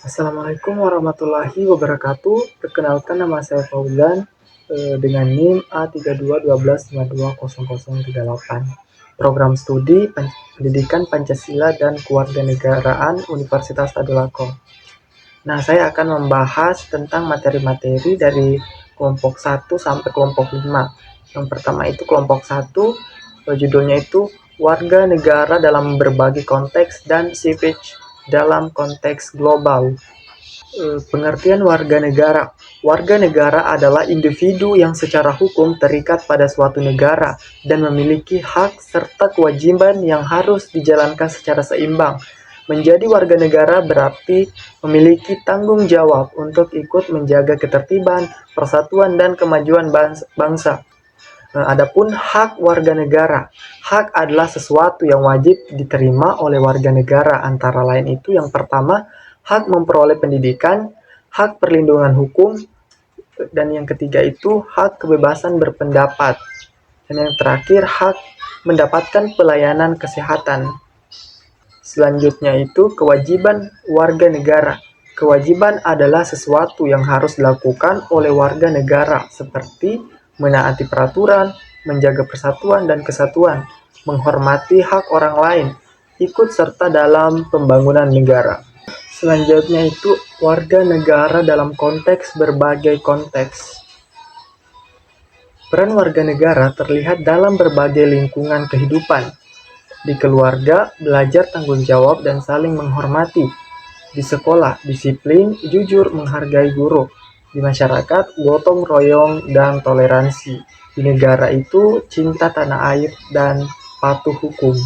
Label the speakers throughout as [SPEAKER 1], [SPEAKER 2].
[SPEAKER 1] Assalamualaikum warahmatullahi wabarakatuh. Perkenalkan nama saya Fauzan dengan NIM A3212520038. Program studi Pendidikan Pancasila dan Kewarganegaraan Universitas Tadulako. Nah, saya akan membahas tentang materi-materi dari kelompok 1 sampai kelompok 5. Yang pertama itu kelompok 1, judulnya itu Warga Negara dalam Berbagai Konteks dan Civic dalam Konteks Global. Pengertian warga negara. Warga negara adalah individu yang secara hukum terikat pada suatu negara dan memiliki hak serta kewajiban yang harus dijalankan secara seimbang. Menjadi warga negara berarti memiliki tanggung jawab untuk ikut menjaga ketertiban, persatuan, dan kemajuan bangsa. Adapun hak warga negara. Hak adalah sesuatu yang wajib diterima oleh warga negara. Antara lain itu yang pertama, hak memperoleh pendidikan, hak perlindungan hukum, dan yang ketiga itu hak kebebasan berpendapat. Dan yang terakhir, hak mendapatkan pelayanan kesehatan. Selanjutnya itu kewajiban warga negara. Kewajiban adalah sesuatu yang harus dilakukan oleh warga negara seperti menaati peraturan, menjaga persatuan dan kesatuan, menghormati hak orang lain, ikut serta dalam pembangunan negara. Selanjutnya itu warga negara dalam konteks berbagai konteks. Peran warga negara terlihat dalam berbagai lingkungan kehidupan. Di keluarga, belajar tanggung jawab dan saling menghormati. Di sekolah, disiplin, jujur, menghargai guru. Di masyarakat, gotong royong dan toleransi. Di negara itu, cinta tanah air dan patuh hukum.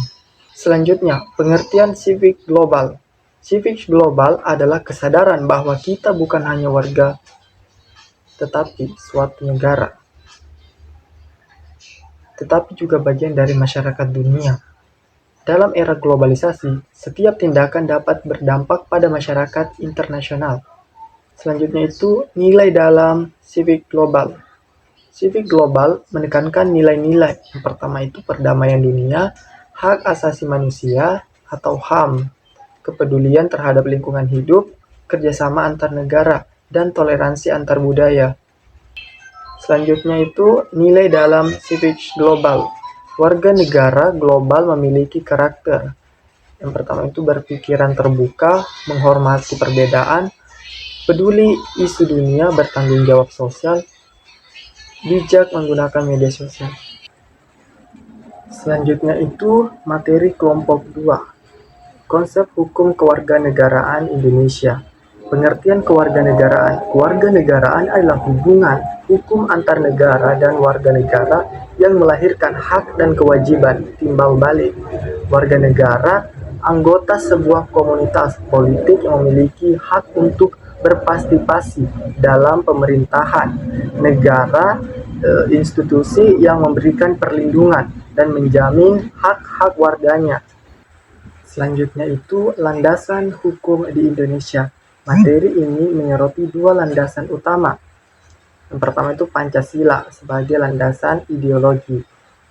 [SPEAKER 1] Selanjutnya, pengertian civic global. Civic global adalah kesadaran bahwa kita bukan hanya warga, tetapi suatu negara, tetapi juga bagian dari masyarakat dunia. Dalam era globalisasi, setiap tindakan dapat berdampak pada masyarakat internasional. Selanjutnya itu nilai dalam civic global. Civic global menekankan nilai-nilai. Yang pertama itu perdamaian dunia, hak asasi manusia atau HAM, kepedulian terhadap lingkungan hidup, kerjasama antar negara, dan toleransi antar budaya. Selanjutnya itu nilai dalam civic global. Warga negara global memiliki karakter. Yang pertama itu berpikiran terbuka, menghormati perbedaan, peduli isu dunia, bertanggung jawab sosial, bijak menggunakan media sosial. Selanjutnya itu materi kelompok 2. Konsep hukum kewarganegaraan Indonesia. Pengertian kewarganegaraan. Kewarganegaraan adalah hubungan hukum antar negara dan warga negara yang melahirkan hak dan kewajiban timbal balik. Warga negara anggota sebuah komunitas politik yang memiliki hak untuk berpartisipasi dalam pemerintahan negara, institusi yang memberikan perlindungan dan menjamin hak-hak warganya. Selanjutnya itu landasan hukum di Indonesia. Materi ini menyoroti dua landasan utama. Yang pertama itu Pancasila sebagai landasan ideologi.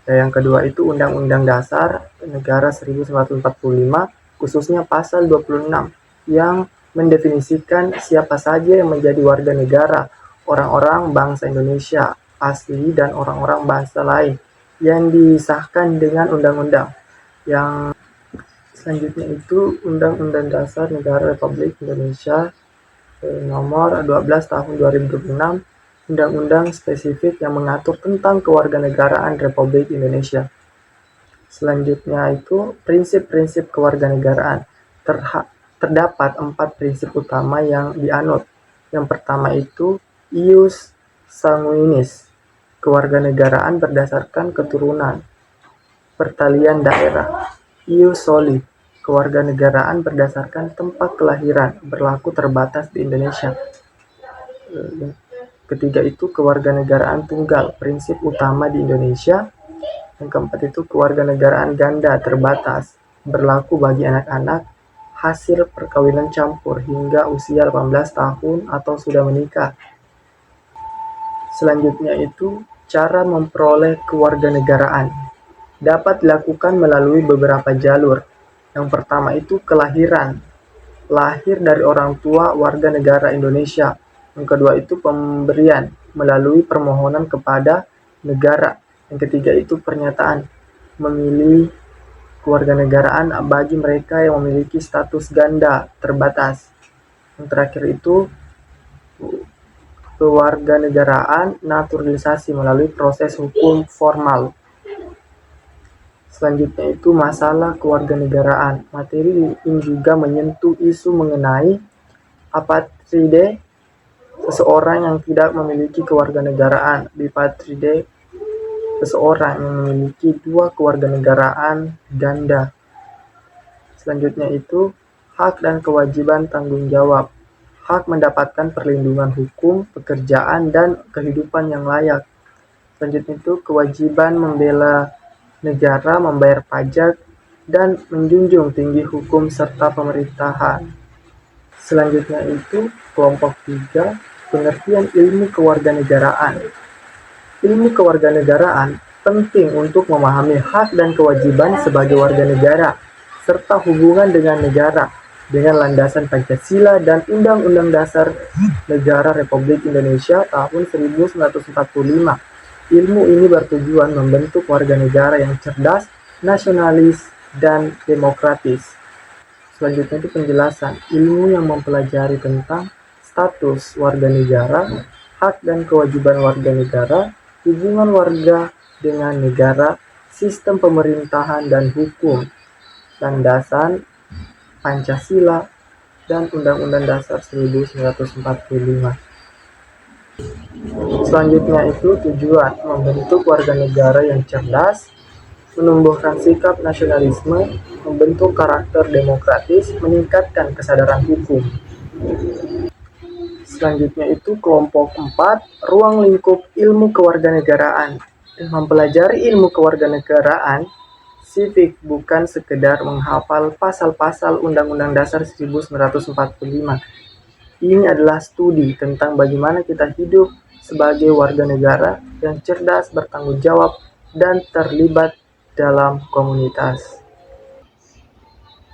[SPEAKER 1] Dan yang kedua itu Undang-Undang Dasar Negara 1945, khususnya pasal 26 yang mendefinisikan siapa saja yang menjadi warga negara, orang-orang bangsa Indonesia asli dan orang-orang bangsa lain, yang disahkan dengan undang-undang. Yang selanjutnya itu Undang-Undang Dasar Negara Republik Indonesia nomor 12 tahun 2026, undang-undang spesifik yang mengatur tentang kewarganegaraan Republik Indonesia. Selanjutnya itu prinsip-prinsip kewarganegaraan. Terdapat 4 prinsip utama yang dianut. Yang pertama itu ius sanguinis, kewarganegaraan berdasarkan keturunan, pertalian daerah. Ius soli, kewarganegaraan berdasarkan tempat kelahiran, berlaku terbatas di Indonesia. Ketiga itu kewarganegaraan tunggal, prinsip utama di Indonesia. Yang keempat itu kewarganegaraan ganda, terbatas, berlaku bagi anak-anak hasil perkawinan campur hingga usia 18 tahun atau sudah menikah. Selanjutnya itu cara memperoleh kewarganegaraan. Dapat dilakukan melalui beberapa jalur. Yang pertama itu kelahiran. lahir dari orang tua warga negara Indonesia. Yang kedua itu pemberian melalui permohonan kepada negara. Yang ketiga itu pernyataan memilih kewarganegaraan bagi mereka yang memiliki status ganda terbatas. Yang terakhir itu kewarganegaraan naturalisasi melalui proses hukum formal. Selanjutnya itu masalah kewarganegaraan. Materi ini juga menyentuh isu mengenai apatride, seseorang yang tidak memiliki kewarganegaraan. Bipatride, seseorang yang memiliki dua kewarganegaraan ganda. Selanjutnya itu hak dan kewajiban tanggung jawab. Hak mendapatkan perlindungan hukum, pekerjaan, dan kehidupan yang layak. Selanjutnya itu kewajiban membela negara, membayar pajak, dan menjunjung tinggi hukum serta pemerintahan. Selanjutnya itu kelompok 3, pengertian ilmu kewarganegaraan. Ilmu kewarganegaraan penting untuk memahami hak dan kewajiban sebagai warga negara, serta hubungan dengan negara, dengan landasan Pancasila dan Undang-Undang Dasar Negara Republik Indonesia tahun 1945. Ilmu ini bertujuan membentuk warga negara yang cerdas, nasionalis, dan demokratis. Selanjutnya itu penjelasan ilmu yang mempelajari tentang status warga negara, hak dan kewajiban warga negara, hubungan warga dengan negara, sistem pemerintahan dan hukum, landasan Pancasila, dan Undang-Undang Dasar 1945. Selanjutnya itu tujuan membentuk warga negara yang cerdas, menumbuhkan sikap nasionalisme, membentuk karakter demokratis, meningkatkan kesadaran hukum. Selanjutnya itu kelompok 4, ruang lingkup ilmu kewarganegaraan. Mempelajari ilmu kewarganegaraan, civic bukan sekedar menghafal pasal-pasal Undang-Undang Dasar 1945. Ini adalah studi tentang bagaimana kita hidup sebagai warga negara yang cerdas, bertanggung jawab, dan terlibat dalam komunitas.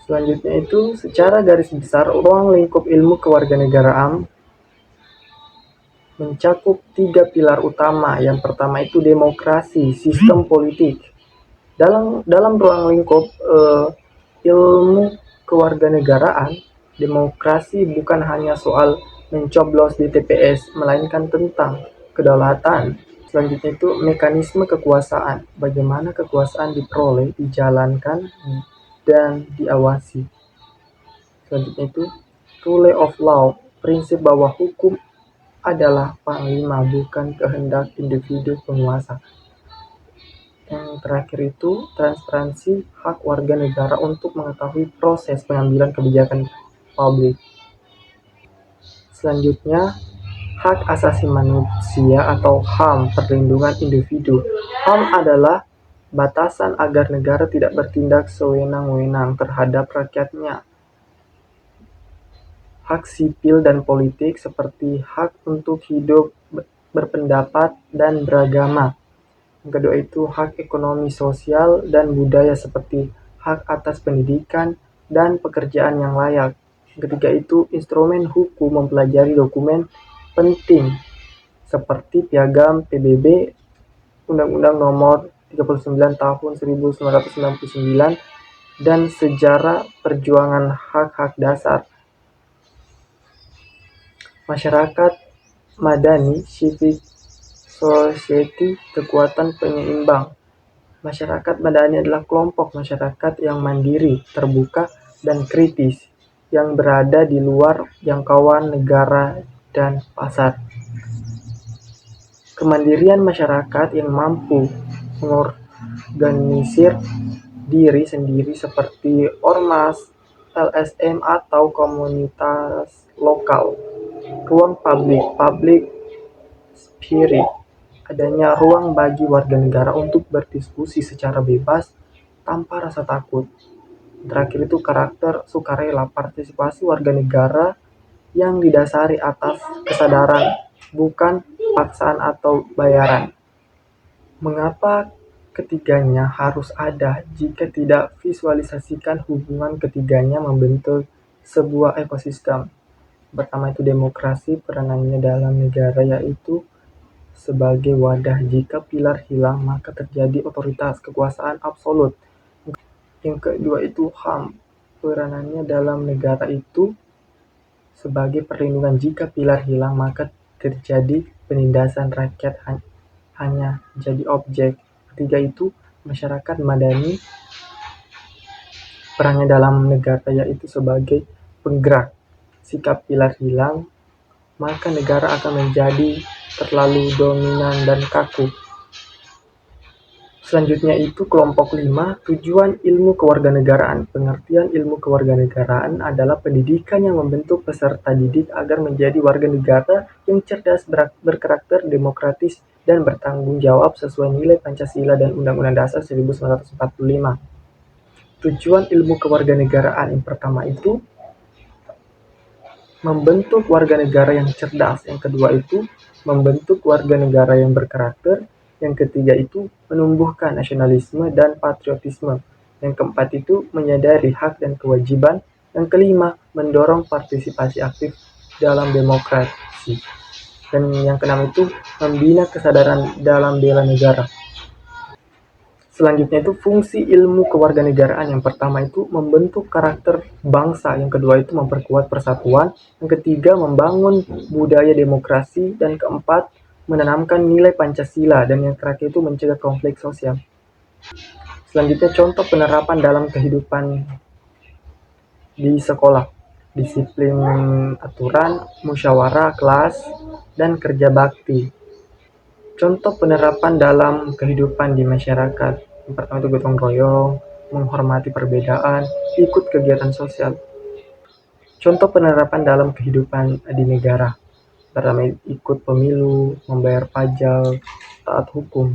[SPEAKER 1] Selanjutnya itu secara garis besar ruang lingkup ilmu kewarganegaraan mencakup 3 pilar utama. Yang pertama itu demokrasi, sistem politik. Dalam ruang lingkup ilmu kewarganegaraan, demokrasi bukan hanya soal mencoblos di TPS, melainkan tentang kedaulatan. Selanjutnya itu mekanisme kekuasaan, bagaimana kekuasaan diperoleh, dijalankan, dan diawasi. Selanjutnya itu rule of law, prinsip bahwa hukum adalah panglima, bukan kehendak individu penguasa. Yang terakhir itu transparansi hak warga negara untuk mengetahui proses pengambilan kebijakan publik. Selanjutnya, hak asasi manusia atau HAM, perlindungan individu. HAM adalah batasan agar negara tidak bertindak sewenang-wenang terhadap rakyatnya. Hak sipil dan politik seperti hak untuk hidup, berpendapat, dan beragama. Yang kedua itu hak ekonomi, sosial, dan budaya seperti hak atas pendidikan dan pekerjaan yang layak. Yang ketiga itu instrumen hukum, mempelajari dokumen penting seperti Piagam PBB, Undang-Undang Nomor 39 Tahun 1999, dan sejarah perjuangan hak-hak dasar. Masyarakat madani, civic society, kekuatan penyeimbang. Masyarakat madani adalah kelompok masyarakat yang mandiri, terbuka, dan kritis, yang berada di luar jangkauan negara dan pasar. Kemandirian masyarakat yang mampu mengorganisir diri sendiri seperti ormas, LSM, atau komunitas lokal. Ruang public spirit, adanya ruang bagi warga negara untuk berdiskusi secara bebas tanpa rasa takut. Terakhir itu karakter sukarela, partisipasi warga negara yang didasari atas kesadaran, bukan paksaan atau bayaran. Mengapa ketiganya harus ada? Jika tidak visualisasikan hubungan ketiganya membentuk sebuah ekosistem. Pertama itu demokrasi, peranannya dalam negara yaitu sebagai wadah. Jika pilar hilang, maka terjadi otoritas kekuasaan absolut. Yang kedua itu HAM, peranannya dalam negara itu sebagai perlindungan. Jika pilar hilang, maka terjadi penindasan, rakyat hanya jadi objek. Ketiga itu masyarakat madani, perannya dalam negara yaitu sebagai penggerak. Jika pilar hilang, maka negara akan menjadi terlalu dominan dan kaku. Selanjutnya itu kelompok 5, tujuan ilmu kewarganegaraan. Pengertian ilmu kewarganegaraan adalah pendidikan yang membentuk peserta didik agar menjadi warga negara yang cerdas, berkarakter demokratis, dan bertanggung jawab sesuai nilai Pancasila dan Undang-Undang Dasar 1945. Tujuan ilmu kewarganegaraan yang pertama itu membentuk warga negara yang cerdas, yang kedua itu membentuk warga negara yang berkarakter, yang ketiga itu menumbuhkan nasionalisme dan patriotisme, yang keempat itu menyadari hak dan kewajiban, yang kelima mendorong partisipasi aktif dalam demokrasi, dan yang keenam itu membina kesadaran dalam bela negara. Selanjutnya itu fungsi ilmu kewarganegaraan. Yang pertama itu membentuk karakter bangsa, yang kedua itu memperkuat persatuan, yang ketiga membangun budaya demokrasi, dan keempat menanamkan nilai Pancasila, dan yang terakhir itu mencegah konflik sosial. Selanjutnya contoh penerapan dalam kehidupan di sekolah. Disiplin aturan, musyawarah kelas, dan kerja bakti. Contoh penerapan dalam kehidupan di masyarakat. Yang pertama itu gotong royong, menghormati perbedaan, ikut kegiatan sosial. Contoh penerapan dalam kehidupan di negara. Pertama ikut pemilu, membayar pajak, taat hukum.